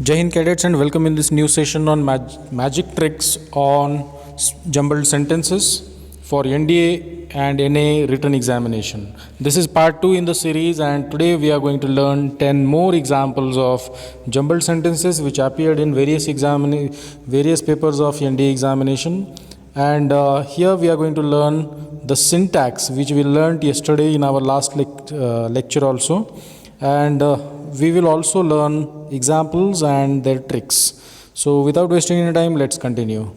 Jai Hind cadets and welcome in this new session on magic tricks on jumbled sentences for NDA and NA written examination. This is part 2 in the series and today we are going to learn 10 more examples of jumbled sentences which appeared in various papers of NDA examination. And here we are going to learn the syntax which we learned yesterday in our last lecture also. And we will also learn examples and their tricks. So without wasting any time, let's continue.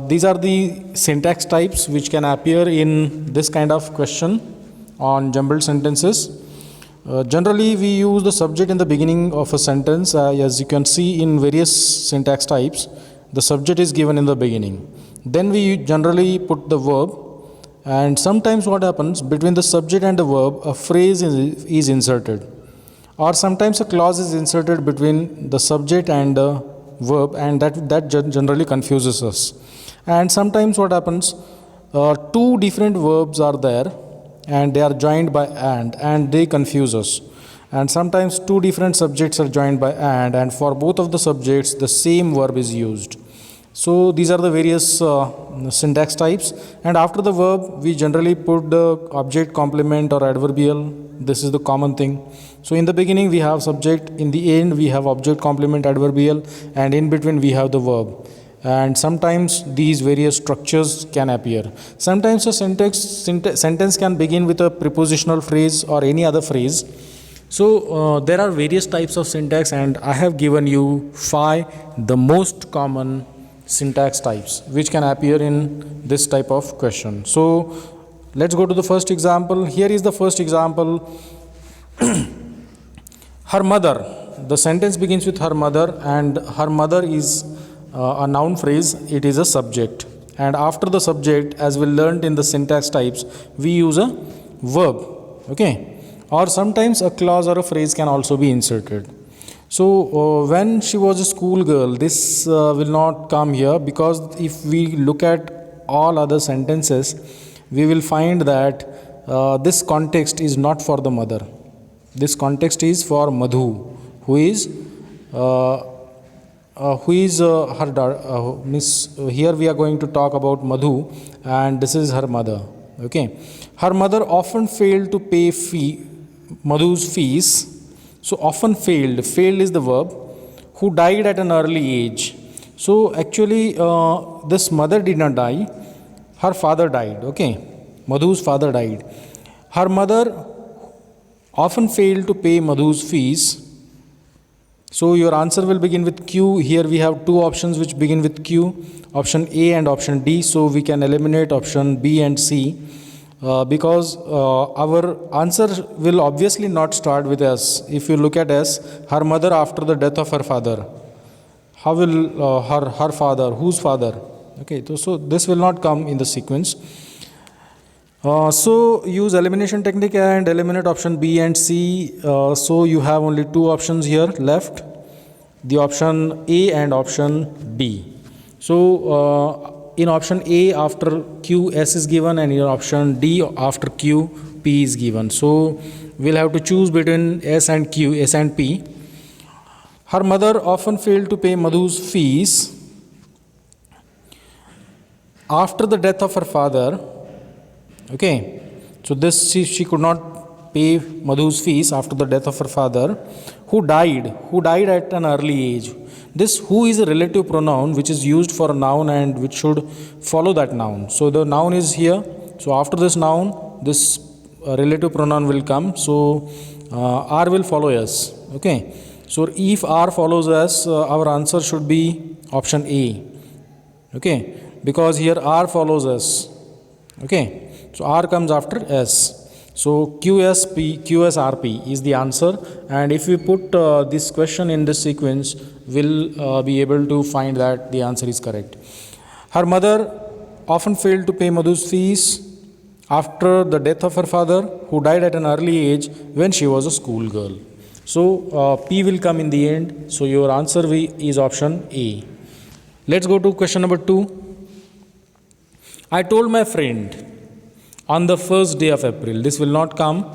These are the syntax types which can appear in this kind of question on jumbled sentences. Generally, we use the subject in the beginning of a sentence. As you can see in various syntax types, the subject is given in the beginning. Then we generally put the verb. And sometimes what happens, between the subject and the verb, a phrase is inserted. Or sometimes a clause is inserted between the subject and the verb, and that generally confuses us. And sometimes what happens, two different verbs are there and they are joined by and they confuse us. And sometimes two different subjects are joined by and for both of the subjects the same verb is used. So these are the various syntax types, and after the verb we generally put the object, complement or adverbial. This is the common thing. So in the beginning we have subject, in the end we have object, complement, adverbial, and in between we have the verb. And sometimes these various structures can appear. Sometimes a sentence can begin with a prepositional phrase or any other phrase. So there are various types of syntax, and I have given you 5 the most common syntax types which can appear in this type of question. So let's go to the first example. Here is the first example. Her mother. The sentence begins with her mother, and her mother is a noun phrase. It is a subject, and after the subject, as we learned in the syntax types, we use a verb. Okay, or sometimes a clause or a phrase can also be inserted. So when she was a school girl, this will not come here, because if we look at all other sentences, we will find that this context is not for the mother. This context is for Madhu, who is her daughter. Here we are going to talk about Madhu, and this is her mother. Okay, her mother often failed to pay Madhu's fees. So often failed is the verb, who died at an early age. So actually this mother did not die, her father died. Okay, Madhu's father died. Her mother often failed to pay Madhu's fees. So your answer will begin with Q. Here we have two options which begin with Q, option A and option D. So we can eliminate option B and C. Because our answer will obviously not start with S. If you look at S, her mother after the death of her father, how will her father, whose father? Okay, so this will not come in the sequence. So use elimination technique and eliminate option B and C. So you have only two options here left, the option A and option D. So in option A, after Q, S is given, and in option D, after Q, P is given. So we'll have to choose between S and Q, S and P. Her mother often failed to pay Madhu's fees after the death of her father. Okay, so this she could not pay Madhu's fees after the death of her father, who died at an early age. This who is a relative pronoun which is used for a noun and which should follow that noun. So the noun is here. So after this noun, this relative pronoun will come. So R will follow S. Okay. So if R follows S, our answer should be option A. Okay. Because here R follows S. Okay. So R comes after S. So QSRP is the answer, and if we put this question in this sequence, we'll be able to find that the answer is correct. Her mother often failed to pay Madhu's fees after the death of her father, who died at an early age when she was a schoolgirl. So P will come in the end. So your answer is option A. Let's go to question number 2. I told my friend on the first day of April. This will not come.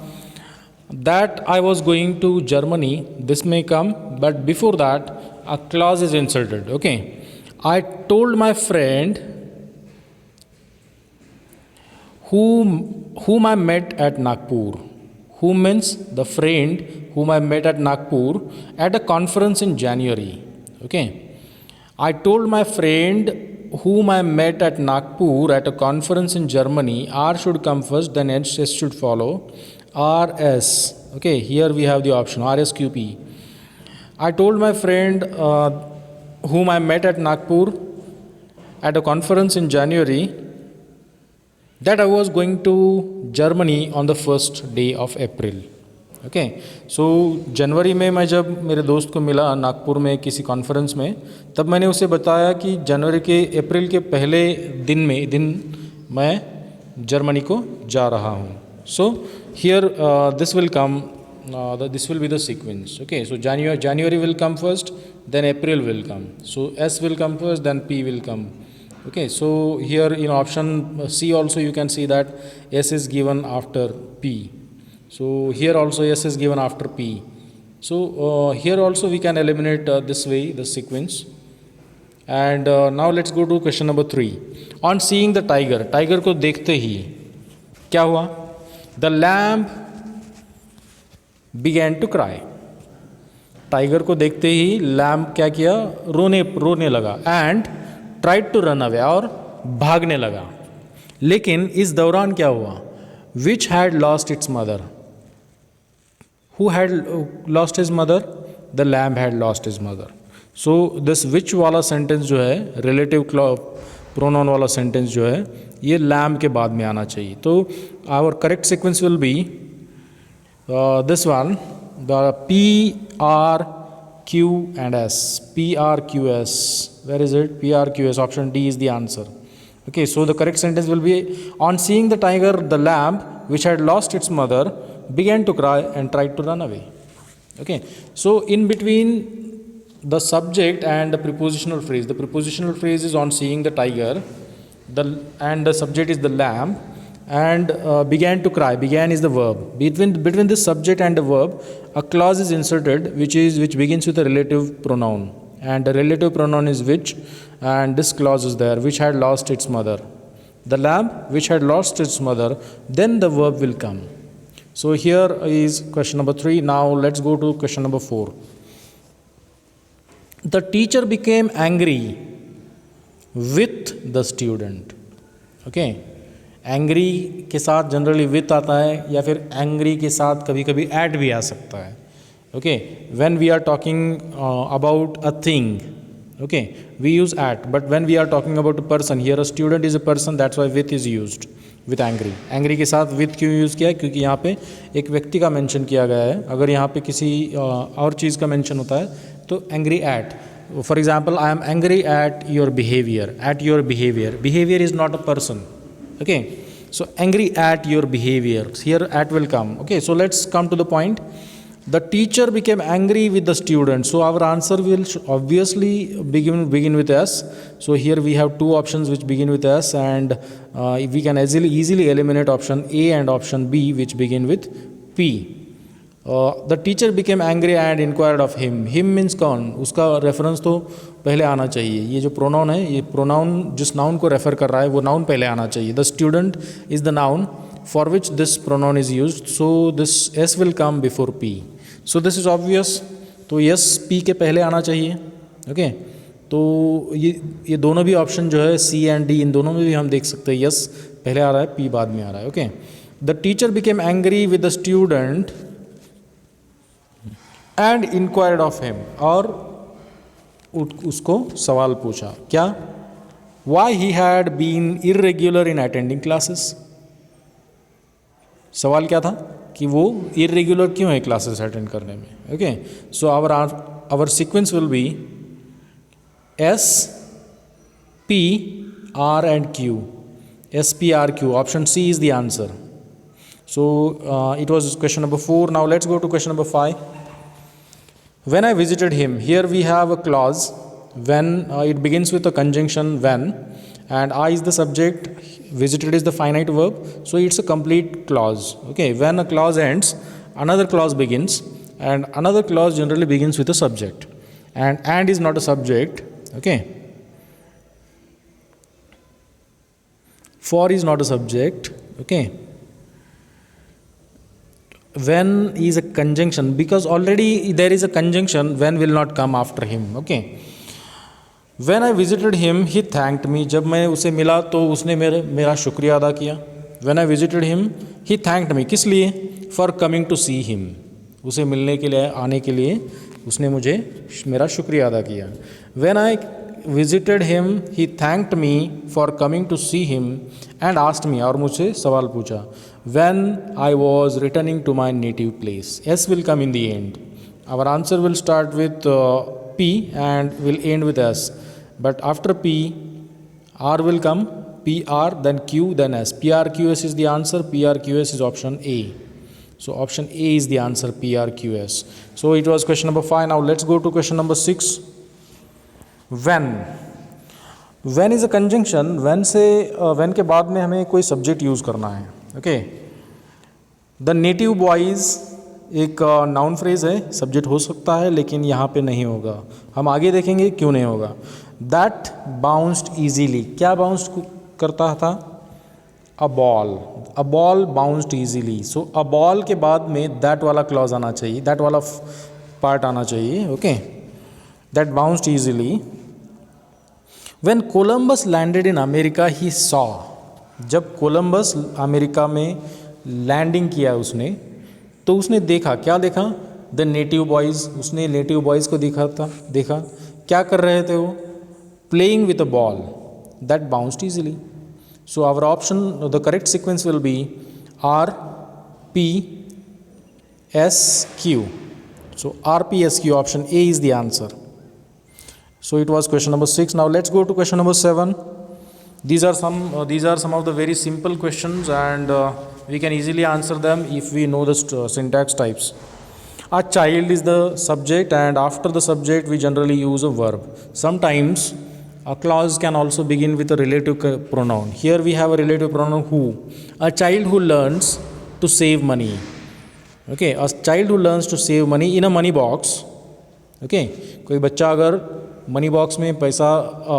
that I was going to Germany, this may come, but before that, a clause is inserted. Okay. I told my friend whom I met at Nagpur. Whom means the friend whom I met at Nagpur at a conference in January. Okay. I told my friend whom I met at Nagpur at a conference in Germany, R should come first, then S should follow. RS. Okay, here we have the option RSQP. I told my friend whom I met at Nagpur at a conference in January that I was going to Germany on the first day of April. Okay so जनवरी में मैं जब मेरे दोस्त को मिला नागपुर में किसी कॉन्फ्रेंस में, तब मैंने उसे बताया कि जनवरी के अप्रैल के पहले दिन मैं जर्मनी को जा रहा हूँ. So here this will come, this will be the sequence. Okay, so January will come first, then April will come. So S will come first, then P will come. Okay, so here in option C also you can see that S is given after P. So here also S is given after P. So here also we can eliminate this way the sequence. And now let's go to question number 3. On seeing the tiger, tiger को देखते ही क्या हुआ? The lamb began to cry. Tiger को देखते ही lamb क्या किया? रोने लगा. And tried to run away, और भागने लगा. लेकिन इस दौरान क्या हुआ? Which had lost its mother. Who had lost his mother? The lamb had lost his mother. So this which वाला सेंटेंस जो है, रिलेटिव प्रोनाउन वाला सेंटेंस जो है, ये लैम्ब के बाद में आना चाहिए. तो our correct sequence will be this one, the P, R, Q and S. P, R, Q, S. Where is it? P, R, Q, S. Option D is the answer. Okay, so the correct sentence will be, on seeing the tiger, the lamb, which had lost its mother, began to cry and tried to run away. Okay, so in between the subject and the prepositional phrase, the prepositional phrase is on seeing the tiger, and the subject is the lamb, and began to cry. Began is the verb. Between this subject and the verb, a clause is inserted which begins with a relative pronoun, and the relative pronoun is which, and this clause is there, which had lost its mother. The lamb which had lost its mother, then the verb will come. So here is question number 3. Now let's go to question number 4. The teacher became angry with the student. Okay, angry के साथ generally with आता है, या फिर angry के साथ कभी कभी एट भी आ सकता है. Okay, when we are talking about a thing, okay, we use at, but when we are talking about a person, here a student is a person, that's why with is used with angry. Angry के साथ with क्यों use किया है? क्योंकि यहाँ पे एक व्यक्ति का मेंशन किया गया है. अगर यहाँ पे किसी और चीज़ का मेंशन होता है तो angry at. For example, I am angry at your behaviour. At your behaviour, behaviour is not a person. Okay, so angry at your behavior, here at will come. Okay, so let's come to the point. The teacher became angry with the student, so our answer will obviously begin with S. So here we have two options which begin with S, and we can easily eliminate option A and option B which begin with P. The teacher became angry and inquired of him. Him means कौन? उसका reference तो पहले आना चाहिए. ये जो pronoun है, ये प्रोनाउन जिस नाउन को रेफर कर रहा है वो नाउन पहले आना चाहिए. The student is the noun for which this pronoun is used, so this S will come before P. So this is obvious. तो यस पी के पहले आना चाहिए. ओके, तो ये दोनों भी ऑप्शन जो है सी एंड डी, इन दोनों में भी हम देख सकते हैं यस पहले आ रहा है, पी बाद में आ रहा है. Okay, the teacher became angry with the student and inquired of him, और उसको सवाल पूछा. क्या? Why he had been irregular in attending classes. सवाल क्या था कि वो इरेग्युलर क्यों है क्लासेस अटेंड करने में. Okay, so our sequence will be S P R and Q. S P R Q, option C is the answer. So it was question number 4. Now let's go to question number 5. When I visited him, here we have a clause when, it begins with a conjunction when, and I is the subject, visited is the finite verb, so it's a complete clause. Okay, when a clause ends another clause begins, and another clause generally begins with a subject, and is not a subject. Okay, for is not a subject. Okay, when is a conjunction, because already there is a conjunction, when will not come after him. Okay, when I visited him he thanked me, जब मैं उसे मिला तो उसने मेरा शुक्रिया अदा किया. when I visited him he thanked me, किस लिए? for coming to see him, उसे मिलने के लिए, आने के लिए उसने मुझे मेरा शुक्रिया अदा किया. when I visited him he thanked me for coming to see him and asked me, और मुझसे सवाल पूछा. when I was returning to my native place, S will come in the end. Our answer will start with P and will end with S, but after P R will come, PR, then Q, then S. PRQS is the answer. PRQS is option A. So option A is the answer, PRQS. So it was question number 5. Now let's go to question number 6. When. When is a conjunction. when से when के बाद में हमें कोई subject use करना है. Okay. The native boys एक noun phrase है, सब्जेक्ट हो सकता है लेकिन यहाँ पे नहीं होगा. हम आगे देखेंगे क्यों नहीं होगा. दैट बाउंस्ड ईजीली, क्या बाउंस्ड करता था? A ball bounced easily. So a ball के बाद में दैट वाला क्लॉज आना चाहिए, दैट वाला पार्ट आना चाहिए. Okay, that bounced easily. When Columbus landed in America he saw, जब कोलंबस अमेरिका में लैंडिंग किया उसने, तो उसने देखा, क्या देखा? द नेटिव बॉयज़, उसने नेटिव बॉयज़ को देखा क्या कर रहे थे वो? Playing with a ball that bounced easily. So our option, the correct sequence will be R P S Q. So R P S Q, option A is the answer. So it was question number 6. Now let's go to question number 7. These are some of the very simple questions, and we can easily answer them if we know the syntax types. A child is the subject, and after the subject we generally use a verb. Sometimes a clause can also begin with a relative pronoun. Here we have a relative pronoun who. A child who learns to save money. Okay, a child who learns to save money in a money box. Okay, कोई बच्चा अगर money box में पैसा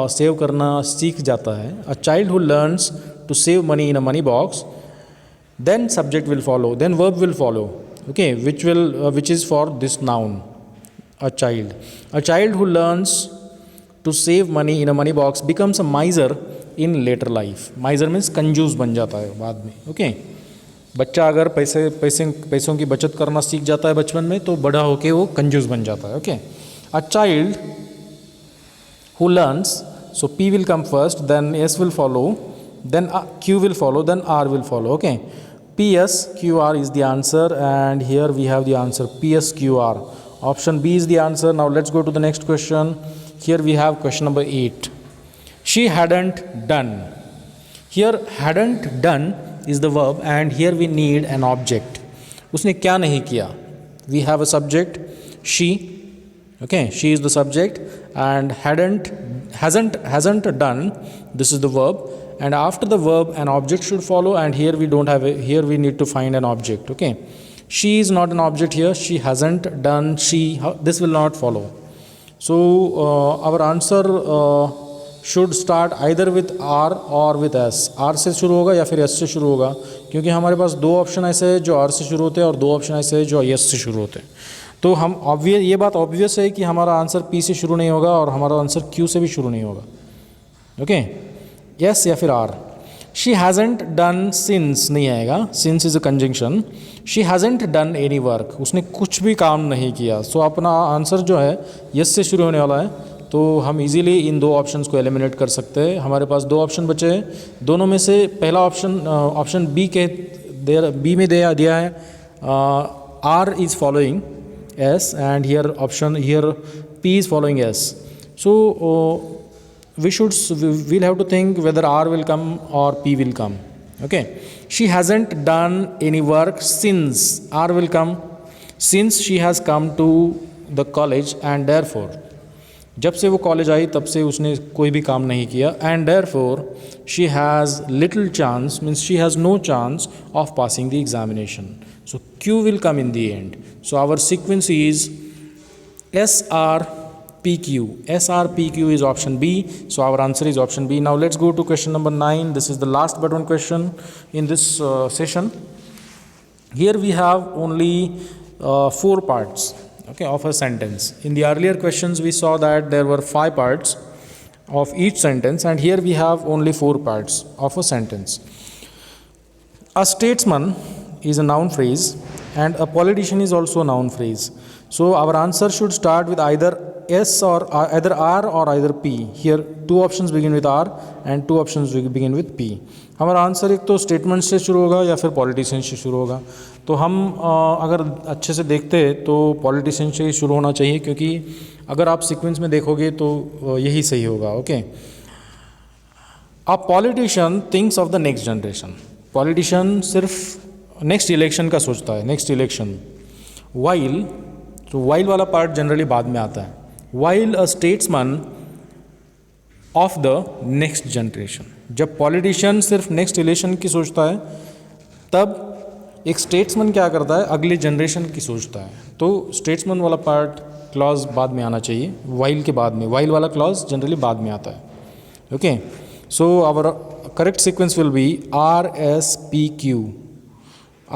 save करना सीख जाता है, a child who learns to save money in a money box, then subject will follow, then verb will follow. Okay, which is for this noun a child. A child who learns to save money in a money box becomes a miser in later life. Miser means कंजूस बन जाता है बाद में. Okay, बच्चा अगर पैसों की बचत करना सीख जाता है बचपन में, तो बड़ा होके वो कंजूस बन जाता है. Okay, a child who learns, so P will come first, then S will follow, then Q will follow, then R will follow. Okay, PSQR is the answer, and here we have the answer PSQR. Option B is the answer. Now let's go to the next question. Here we have question number 8. She hadn't done. Here hadn't done is the verb, and here we need an object. उसने क्या नहीं किया? We have a subject, she. Okay, she is the subject, and hasn't done, this is the verb, and after the verb an object should follow, and here we don't have here we need to find an object. Okay, she is not an object here, she hasn't done, this will not follow. So our answer should start either with R or with S. R से शुरू होगा या फिर S से शुरू होगा, क्योंकि हमारे पास दो ऑप्शन ऐसे हैं जो R से शुरू होते हैं और दो ऑप्शन ऐसे हैं जो S से शुरू होते हैं. तो हम ये बात ऑब्वियस है कि हमारा आंसर P से शुरू नहीं होगा और हमारा आंसर Q से भी शुरू नहीं होगा. ओके, यस या फिर R. She hasn't done, since नहीं आएगा, since is a conjunction. She hasn't done any work, उसने कुछ भी काम नहीं किया. सो अपना आंसर जो है यस से शुरू होने वाला है, तो हम इजीली इन दो ऑप्शंस को एलिमिनेट कर सकते हैं. हमारे पास दो ऑप्शन बचे हैं, दोनों में से पहला ऑप्शन बी में दिया है R is following S, and here P is following S. So we'll have to think whether R will come or P will come. Okay, she hasn't done any work since, R will come, since she has come to the college, and therefore, जब से वो college आई तब से उसने कोई भी काम नहीं किया, and therefore she has little chance, means she has no chance of passing the examination. So Q will come in the end. So our sequence is SRPQ. SRPQ is option B. So our answer is option B. Now let's go to question number 9. This is the last but one question in this session. Here we have only 4 parts, okay, of a sentence. In the earlier questions we saw that there were 5 parts of each sentence, and here we have only 4 parts of a sentence. A statesman is a noun phrase and a politician is also a noun phrase. So our answer should start with either S or either R or either P. Here 2 options begin with R and 2 options begin with P. हमारा answer एक तो statement से शुरू होगा या फिर politician से शुरू होगा. तो हम अगर अच्छे से देखते हैं तो पॉलिटिशियन से ही शुरू होना चाहिए, क्योंकि अगर आप सीक्वेंस में देखोगे तो यही सही होगा. Okay. A politician thinks of the next generation. Politician सिर्फ नेक्स्ट इलेक्शन का सोचता है, नेक्स्ट इलेक्शन. वाइल, तो वाइल वाला पार्ट जनरली बाद में आता है. While a statesman of the next generation. जब पॉलिटिशियन सिर्फ नेक्स्ट इलेक्शन की सोचता है, तब एक स्टेट्समैन क्या करता है, अगले जनरेशन की सोचता है. तो स्टेट्समैन वाला पार्ट क्लॉज बाद में आना चाहिए, वाइल के बाद में. वाइल वाला क्लॉज जनरली बाद में आता है. Okay. So our correct sequence will be RSPQ.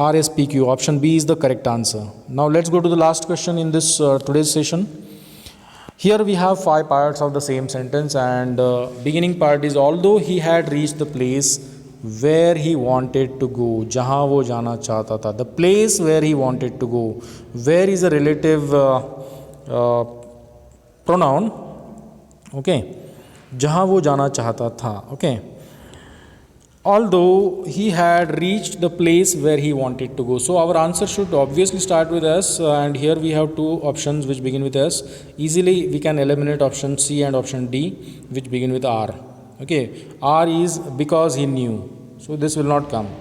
RSPQ. Option B is the correct answer. Now let's go to the last question in this today's session. Here we have 5 parts of the same sentence, and beginning part is although he had reached the place where he wanted to go. जहाँ वो जाना चाहता था. The place where he wanted to go. Where is a relative pronoun. Okay. जहाँ वो जाना चाहता था. Okay. Although he had reached the place where he wanted to go. So our answer should obviously start with S, and here we have 2 options which begin with S. Easily we can eliminate option C and option D which begin with R. Okay. R is because he knew. So this will not come.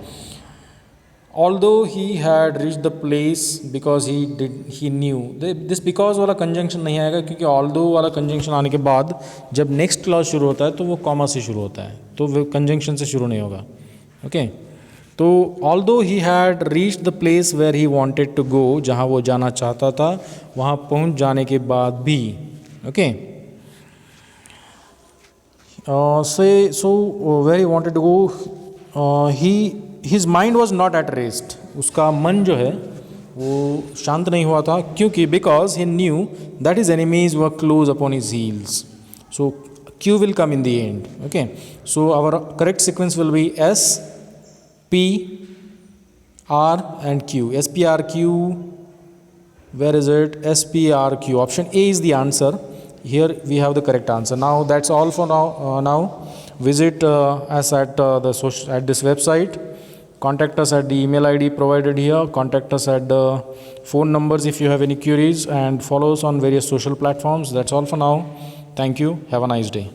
Although he had reached the place because he knew. This because वाला conjunction नहीं आएगा, क्योंकि although वाला conjunction आने के बाद जब next clause शुरू होता है तो वो comma से शुरू होता है, तो वो conjunction से शुरू नहीं होगा. Okay. तो although he had reached the place where he wanted to go, जहाँ वो जाना चाहता था, वहाँ पहुँच जाने के बाद भी. Okay. So where he wanted to go, his mind was not at rest. उसका मन जो है वो शांत नहीं हुआ था, क्योंकि because he knew that his enemies were close upon his heels. So Q will come in the end. Okay. So our correct sequence will be S, P, R and Q. SPRQ. Where is it? SPRQ. Option A is the answer. Here we have the correct answer. Now that's all for now. Visit us at this website. Contact us at the email ID provided here. Contact us at the phone numbers if you have any queries, and follow us on various social platforms. That's all for now. Thank you. Have a nice day.